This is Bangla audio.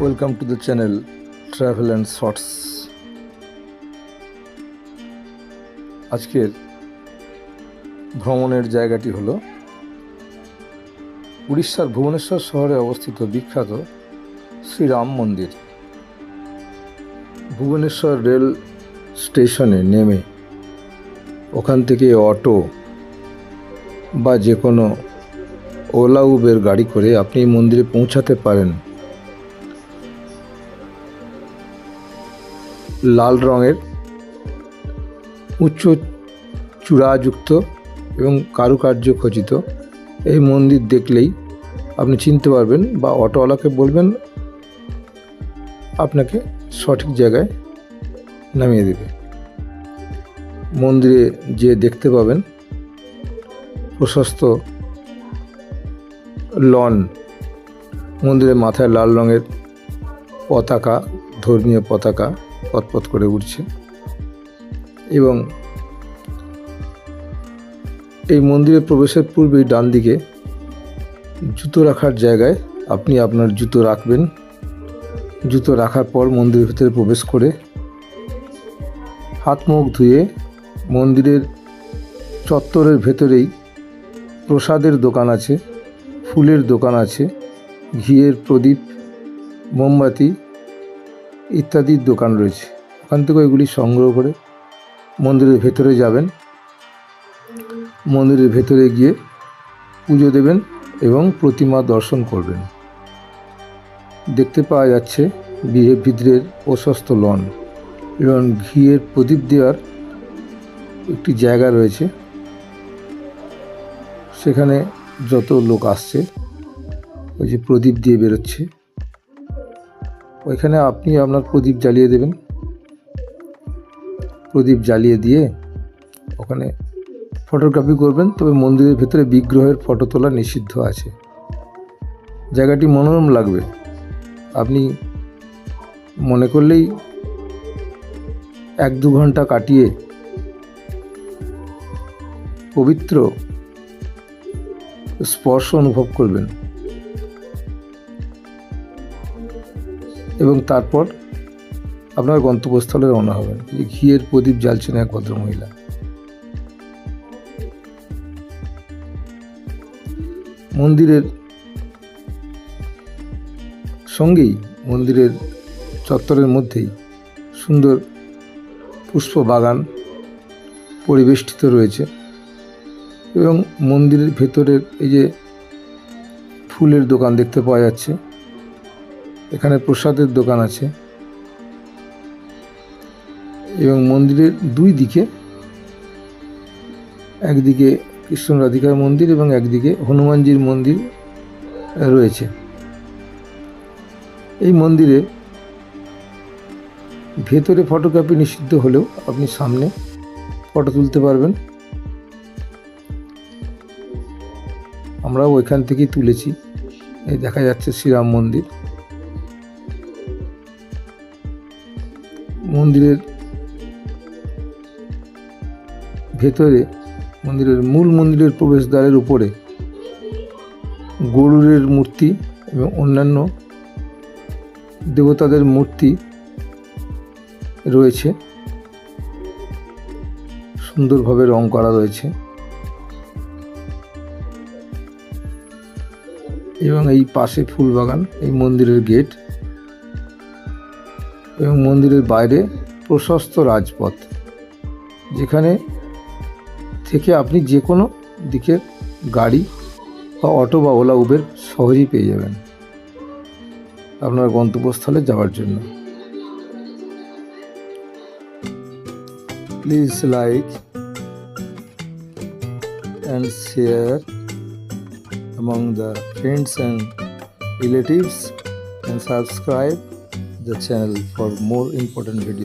Welcome to the channel travel and shorts. আজকের ভ্রমণের জায়গাটি হলো উড়িষ্যার ভুবনেশ্বর শহরে অবস্থিত বিখ্যাত শ্রীরাম মন্দির। ভুবনেশ্বর রেল স্টেশনে নেমে ওখান থেকে অটো বা যে কোনো ওলা উবের গাড়ি করে আপনি মন্দিরে পৌঁছাতে পারেন। লাল রঙের উচ্চ চূড়াযুক্ত এবং কারুকার্য খচিত এই মন্দির দেখলেই আপনি চিনতে পারবেন বা অটোওয়ালাকে বলবেন আপনাকে সঠিক জায়গায় নামিয়ে দেবে। মন্দিরে যে দেখতে পাবেন প্রশস্ত লন, মন্দিরের মাথায় লাল রঙের পতাকা, ধর্মীয় পতাকা পথ করে উঠছে এবং এই মন্দিরে প্রবেশের পূর্বেই ডান দিকে জুতো রাখার জায়গায় আপনি আপনার জুতো রাখবেন। জুতো রাখার পর মন্দিরের ভিতরে প্রবেশ করে হাত মুখ ধুয়ে মন্দিরের চত্বরের ভেতরেই প্রসাদের দোকান আছে, ফুলের দোকান আছে, ঘিয়ের প্রদীপ, মোমবাতি ইত্যাদির দোকান রয়েছে। ওখান থেকে এগুলি সংগ্রহ করে মন্দিরের ভেতরে যাবেন। মন্দিরের ভেতরে গিয়ে পুজো দেবেন এবং প্রতিমা দর্শন করবেন। দেখতে পাওয়া যাচ্ছে ভিতরের প্রশস্ত লন এবং ঘিয়ের প্রদীপ দেওয়ার একটি জায়গা রয়েছে। সেখানে যত লোক আসছে ওই যে প্রদীপ দিয়ে বেরোচ্ছে, ওইখানে আপনি আপনার প্রদীপ জ্বালিয়ে দেবেন। প্রদীপ জ্বালিয়ে দিয়ে ওখানে ফটোগ্রাফি করবেন। তবে মন্দিরের ভেতরে বিগ্রহের ফটো তোলা নিষিদ্ধ আছে। জায়গাটি মনোরম লাগবে। আপনি মনে করলেই 1-2 ঘন্টা কাটিয়ে পবিত্র স্পর্শ অনুভব করবেন এবং তারপর আপনার গন্তব্যস্থলে রওনা হবেন। ঘিয়ের প্রদীপ জ্বালছেন এক ভদ্রমহিলা। মন্দিরের সঙ্গেই মন্দিরের চত্বরের মধ্যেই সুন্দর পুষ্প বাগান পরিবেষ্টিত রয়েছে এবং মন্দিরের ভেতরের এই যে ফুলের দোকান দেখতে পাওয়া যাচ্ছে, এখানে প্রসাদের দোকান আছে এবং মন্দিরের দুই দিকে, একদিকে কৃষ্ণ রাধিকার মন্দির এবং একদিকে হনুমানজির মন্দির রয়েছে। এই মন্দিরে ভেতরে ফটোগ্রাফি নিষিদ্ধ হলেও আপনি সামনে ফটো তুলতে পারবেন। আমরাও ওইখান থেকেই তুলেছি। এই দেখা যাচ্ছে শ্রীরাম মন্দির। মন্দিরের ভেতরে মূল মন্দিরের প্রবেশদ্বারের উপরে গরুড়ের মূর্তি এবং অন্যান্য দেবতাদের মূর্তি রয়েছে। সুন্দরভাবে রং করা রয়েছে এবং এই পাশে ফুল বাগান, এই মন্দিরের গেট এবং মন্দিরের বাইরে প্রশস্ত রাজপথ, যেখানে থেকে আপনি যে কোনো দিকের গাড়ি বা অটো বা ওলা উবের সহজেই পেয়ে যাবেন আপনার গন্তব্যস্থলে যাওয়ার জন্য। Please like and share among the friends and relatives and subscribe the channel for more important videos.